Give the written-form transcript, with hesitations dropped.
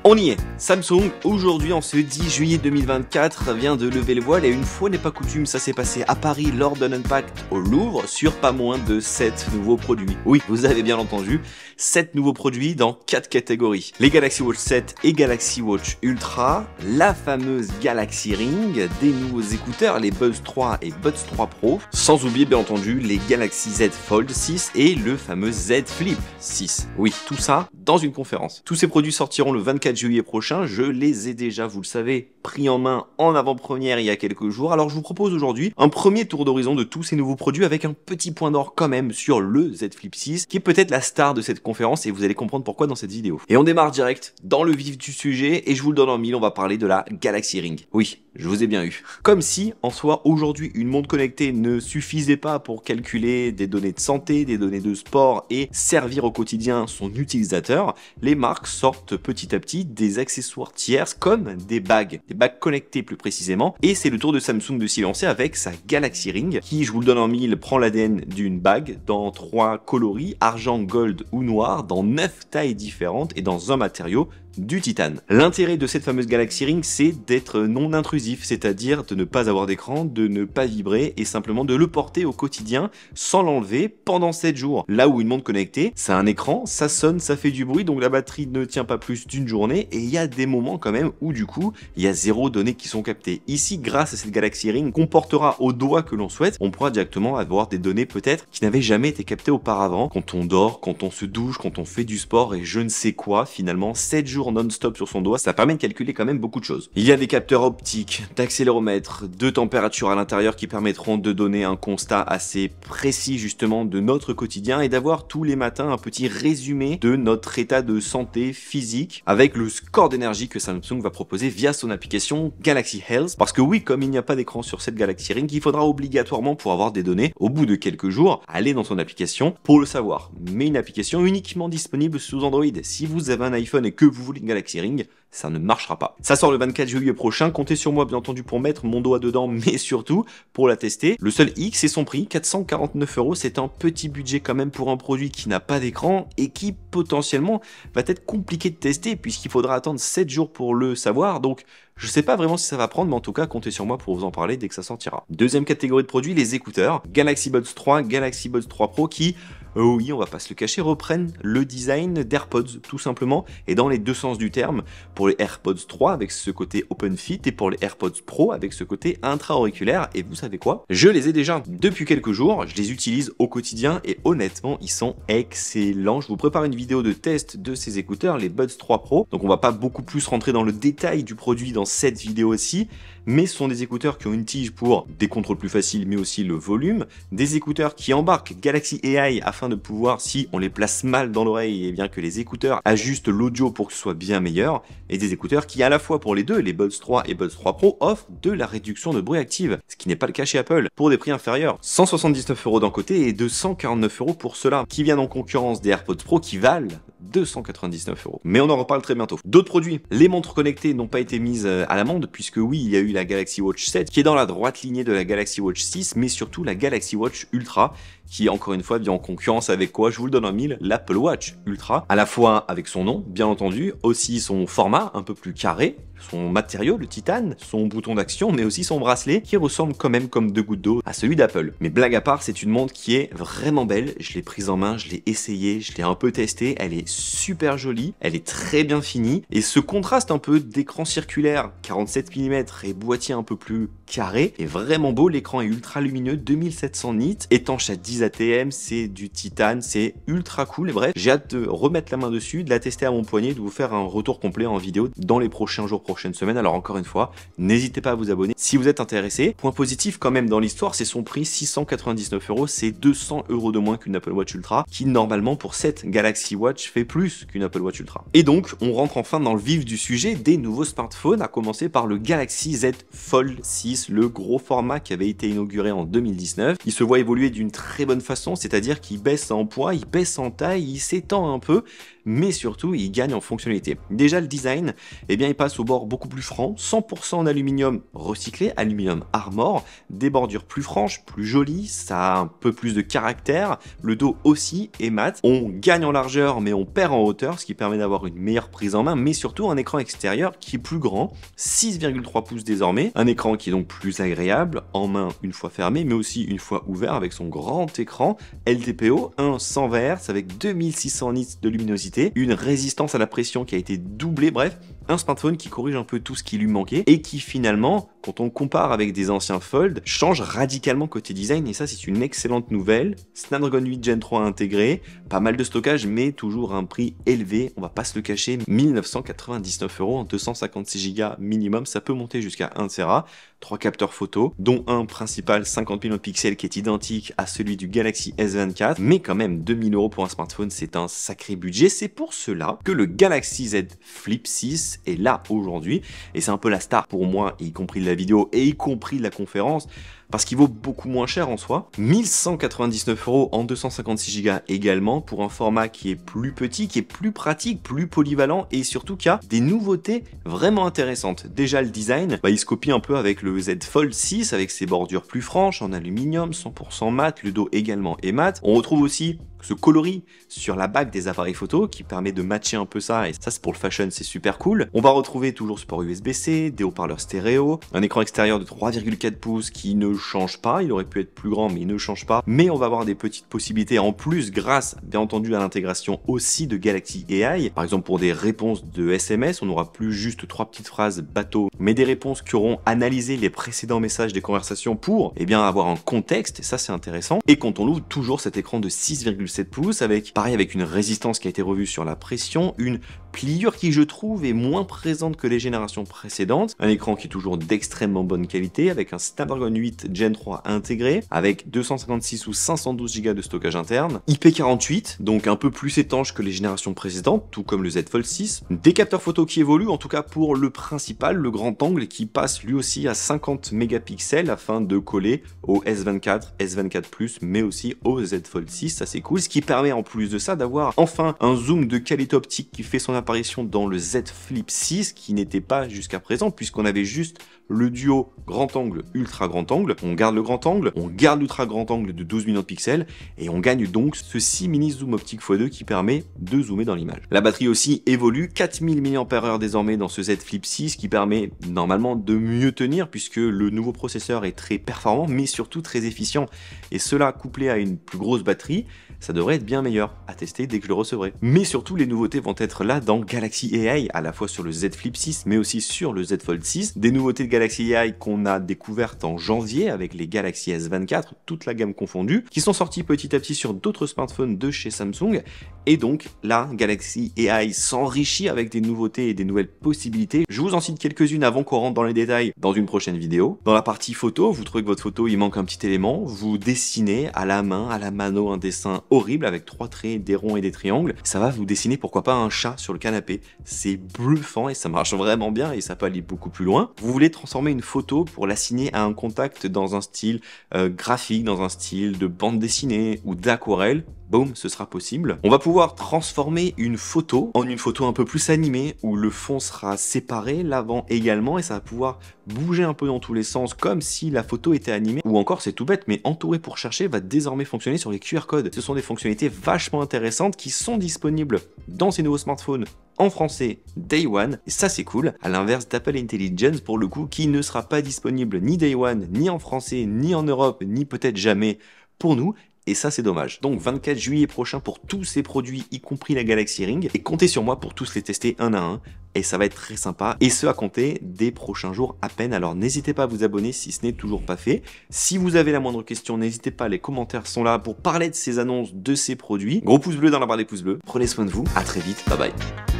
On y est. Samsung, aujourd'hui en ce 10 juillet 2024, vient de lever le voile et une fois n'est pas coutume, ça s'est passé à Paris lors d'un Unpacked au Louvre sur pas moins de 7 nouveaux produits. Oui, vous avez bien entendu, 7 nouveaux produits dans 4 catégories. Les Galaxy Watch 7 et Galaxy Watch Ultra, la fameuse Galaxy Ring, des nouveaux écouteurs, les Buds 3 et Buds 3 Pro, sans oublier bien entendu les Galaxy Z Fold 6 et le fameux Z Flip 6. Oui, tout ça dans une conférence. Tous ces produits sortiront le 24 juillet prochain, je les ai déjà, vous le savez, pris en main en avant-première il y a quelques jours, alors je vous propose aujourd'hui un premier tour d'horizon de tous ces nouveaux produits avec un petit point d'or quand même sur le Z Flip 6, qui est peut-être la star de cette conférence et vous allez comprendre pourquoi dans cette vidéo. Et on démarre direct dans le vif du sujet et je vous le donne en mille, on va parler de la Galaxy Ring. Oui, je vous ai bien eu. Comme si, en soi, aujourd'hui, une montre connectée ne suffisait pas pour calculer des données de santé, des données de sport et servir au quotidien son utilisateur, les marques sortent petit à petit des accessoires tiers comme des bagues connectées plus précisément, et c'est le tour de Samsung de s'y lancer avec sa Galaxy Ring, qui, je vous le donne en mille, prend l'ADN d'une bague dans 3 coloris, argent, gold ou noir, dans 9 tailles différentes et dans un matériau du titane. L'intérêt de cette fameuse Galaxy Ring, c'est d'être non intrusif, c'est-à-dire de ne pas avoir d'écran, de ne pas vibrer et simplement de le porter au quotidien sans l'enlever pendant 7 jours. Là où une montre connectée, ça a un écran, ça sonne, ça fait du bruit, donc la batterie ne tient pas plus d'une journée et il y a des moments quand même où du coup, il y a 0 données qui sont captées. Ici, grâce à cette Galaxy Ring qu'on portera au doigt que l'on souhaite, on pourra directement avoir des données peut-être qui n'avaient jamais été captées auparavant, quand on dort, quand on se douche, quand on fait du sport et je ne sais quoi, finalement 7 jours non-stop sur son doigt, ça permet de calculer quand même beaucoup de choses. Il y a des capteurs optiques, d'accéléromètre, de température à l'intérieur qui permettront de donner un constat assez précis justement de notre quotidien et d'avoir tous les matins un petit résumé de notre état de santé physique avec le score d'énergie que Samsung va proposer via son application Galaxy Health. Parce que oui, comme il n'y a pas d'écran sur cette Galaxy Ring, il faudra obligatoirement, pour avoir des données, au bout de quelques jours, aller dans son application pour le savoir. Mais une application uniquement disponible sous Android. Si vous avez un iPhone et que vous voulez une Galaxy Ring, ça ne marchera pas. Ça sort le 24 juillet prochain, comptez sur moi bien entendu pour mettre mon doigt dedans, mais surtout pour la tester. Le seul X c'est son prix, 449 €, c'est un petit budget quand même pour un produit qui n'a pas d'écran et qui potentiellement va être compliqué de tester puisqu'il faudra attendre 7 jours pour le savoir, donc je sais pas vraiment si ça va prendre, mais en tout cas, comptez sur moi pour vous en parler dès que ça sortira. Deuxième catégorie de produits, les écouteurs. Galaxy Buds 3, Galaxy Buds 3 Pro qui, oui, on va pas se le cacher, reprennent le design d'AirPods, tout simplement, et dans les deux sens du terme, pour les AirPods 3 avec ce côté Open Fit, et pour les AirPods Pro avec ce côté intra-auriculaire, et vous savez quoi? Je les ai déjà depuis quelques jours, je les utilise au quotidien, et honnêtement, ils sont excellents. Je vous prépare une vidéo de test de ces écouteurs, les Buds 3 Pro, donc on va pas beaucoup plus rentrer dans le détail du produit dans cette vidéo aussi, mais ce sont des écouteurs qui ont une tige pour des contrôles plus faciles, mais aussi le volume, des écouteurs qui embarquent Galaxy AI afin de pouvoir, si on les place mal dans l'oreille, et bien que les écouteurs ajustent l'audio pour que ce soit bien meilleur, et des écouteurs qui à la fois pour les deux, les Buds 3 et Buds 3 Pro, offrent de la réduction de bruit active, ce qui n'est pas le cas chez Apple, pour des prix inférieurs. 179 € d'un côté et 249 € pour ceux-là, qui viennent en concurrence des AirPods Pro qui valent 299 €. Mais on en reparle très bientôt. D'autres produits, les montres connectées n'ont pas été mises à l'amende, puisque oui, il y a eu la Galaxy Watch 7 qui est dans la droite lignée de la Galaxy Watch 6, mais surtout la Galaxy Watch Ultra qui encore une fois vient en concurrence avec quoi, je vous le donne en mille, l'Apple Watch Ultra, à la fois avec son nom bien entendu, aussi son format un peu plus carré, son matériau, le titane, son bouton d'action, mais aussi son bracelet qui ressemble quand même comme 2 gouttes d'eau à celui d'Apple. Mais blague à part, c'est une montre qui est vraiment belle, je l'ai prise en main, je l'ai essayée, je l'ai un peu testée, elle est super jolie, elle est très bien finie, et ce contraste un peu d'écran circulaire 47 mm et boîtier un peu plus carré est vraiment beau. L'écran est ultra lumineux, 2700 nits, étanche à 10 ATM, c'est du titane, c'est ultra cool, et bref, j'ai hâte de remettre la main dessus, de la tester à mon poignet, de vous faire un retour complet en vidéo dans les prochains jours, prochaines semaines. Alors encore une fois, n'hésitez pas à vous abonner si vous êtes intéressé. Point positif quand même dans l'histoire, c'est son prix, 699 €, c'est 200 € de moins qu'une Apple Watch Ultra, qui normalement pour cette Galaxy Watch fait plus qu'une Apple Watch Ultra. Et donc, on rentre enfin dans le vif du sujet des nouveaux smartphones, à commencer par le Galaxy Z Fold 6, le gros format qui avait été inauguré en 2019. Il se voit évoluer d'une très très bonne façon, c'est-à-dire qu'il baisse en poids, il baisse en taille, il s'étend un peu, mais surtout il gagne en fonctionnalité. Déjà le design, eh bien il passe au bord beaucoup plus franc, 100% en aluminium recyclé, aluminium Armor, des bordures plus franches, plus jolies, ça a un peu plus de caractère, le dos aussi est mat, on gagne en largeur mais on perd en hauteur, ce qui permet d'avoir une meilleure prise en main, mais surtout un écran extérieur qui est plus grand, 6,3 pouces désormais, un écran qui est donc plus agréable en main une fois fermé, mais aussi une fois ouvert avec son grand écran LTPO, un 120 Hz avec 2600 nits de luminosité, une résistance à la pression qui a été doublée, bref, un smartphone qui corrige un peu tout ce qui lui manquait et qui finalement, quand on compare avec des anciens Fold, change radicalement côté design et ça c'est une excellente nouvelle. Snapdragon 8 Gen 3 intégré, pas mal de stockage mais toujours un prix élevé, on va pas se le cacher, 1999 € en 256 Go minimum, ça peut monter jusqu'à 1 Tera, 3 capteurs photo, dont un principal 50 millions de pixels qui est identique à celui du Galaxy S24, mais quand même 2000 € pour un smartphone c'est un sacré budget, c'est pour cela que le Galaxy Z Flip 6 est là aujourd'hui et c'est un peu la star pour moi, y compris de la vidéo et y compris de la conférence, parce qu'il vaut beaucoup moins cher en soi. 1199 € en 256 Go également pour un format qui est plus petit, qui est plus pratique, plus polyvalent et surtout qui a des nouveautés vraiment intéressantes. Déjà le design, il se copie un peu avec le Z Fold 6 avec ses bordures plus franches en aluminium, 100% mat, le dos également est mat. On retrouve aussi ce coloris sur la bague des appareils photo qui permet de matcher un peu ça et ça c'est pour le fashion, c'est super cool. On va retrouver toujours support USB-C, des haut-parleurs stéréo, un écran extérieur de 3,4 pouces qui ne change pas, il aurait pu être plus grand mais il ne change pas, mais on va avoir des petites possibilités en plus grâce bien entendu à l'intégration aussi de Galaxy AI. Par exemple pour des réponses de SMS, on n'aura plus juste 3 petites phrases bateau, mais des réponses qui auront analysé les précédents messages des conversations pour avoir un contexte, et ça c'est intéressant. Et quand on ouvre toujours cet écran de 6,7 pouces avec une résistance qui a été revue sur la pression, une pliure qui je trouve est moins présente que les générations précédentes, un écran qui est toujours d'extrêmement bonne qualité avec un Snapdragon 8 Gen 3 intégré avec 256 ou 512 Go de stockage interne, IP48 donc un peu plus étanche que les générations précédentes, tout comme le Z Fold 6, des capteurs photo qui évoluent en tout cas pour le principal, le grand angle qui passe lui aussi à 50 mégapixels afin de coller au S24, S24 Plus mais aussi au Z Fold 6, ça c'est cool, ce qui permet en plus de ça d'avoir enfin un zoom de qualité optique qui fait son apparition dans le Z Flip 6 qui n'était pas jusqu'à présent puisqu'on avait juste le duo grand angle, ultra grand angle. On garde le grand angle, on garde l'ultra grand angle de 12 millions de pixels et on gagne donc ce 6 mini zoom optique x2 qui permet de zoomer dans l'image. La batterie aussi évolue, 4000 mAh désormais dans ce Z Flip 6 qui permet normalement de mieux tenir puisque le nouveau processeur est très performant mais surtout très efficient et cela couplé à une plus grosse batterie, ça devrait être bien meilleur à tester dès que je le recevrai. Mais surtout les nouveautés vont être là dans Galaxy AI, à la fois sur le Z Flip 6 mais aussi sur le Z Fold 6, des nouveautés de Galaxy AI qu'on a découvertes en janvier avec les Galaxy S24, toute la gamme confondue, qui sont sorties petit à petit sur d'autres smartphones de chez Samsung, et donc là, Galaxy AI s'enrichit avec des nouveautés et des nouvelles possibilités. Je vous en cite quelques-unes avant qu'on rentre dans les détails dans une prochaine vidéo. Dans la partie photo, vous trouvez que votre photo, il manque un petit élément, vous dessinez à la main, à la mano, un dessin horrible avec 3 traits, des ronds et des triangles. Ça va vous dessiner pourquoi pas un chat sur le canapé. C'est bluffant et ça marche vraiment bien et ça peut aller beaucoup plus loin. Vous voulez transformer une photo pour l'assigner à un contact dans un style graphique, dans un style de bande dessinée ou d'aquarelle. Boum, ce sera possible. On va pouvoir transformer une photo en une photo un peu plus animée où le fond sera séparé, l'avant également, et ça va pouvoir bouger un peu dans tous les sens comme si la photo était animée. Ou encore, c'est tout bête, mais Entourer pour chercher va désormais fonctionner sur les QR codes. Ce sont des fonctionnalités vachement intéressantes qui sont disponibles dans ces nouveaux smartphones en français Day One, et ça c'est cool, à l'inverse d'Apple Intelligence pour le coup, qui ne sera pas disponible ni Day One, ni en français, ni en Europe, ni peut-être jamais pour nous. Et ça c'est dommage. Donc 24 juillet prochain pour tous ces produits, y compris la Galaxy Ring, et comptez sur moi pour tous les tester un à un, et ça va être très sympa, et ce à compter des prochains jours à peine, alors n'hésitez pas à vous abonner si ce n'est toujours pas fait. Si vous avez la moindre question, n'hésitez pas, les commentaires sont là pour parler de ces annonces, de ces produits. Gros pouce bleu dans la barre des pouces bleus, prenez soin de vous, à très vite, bye bye.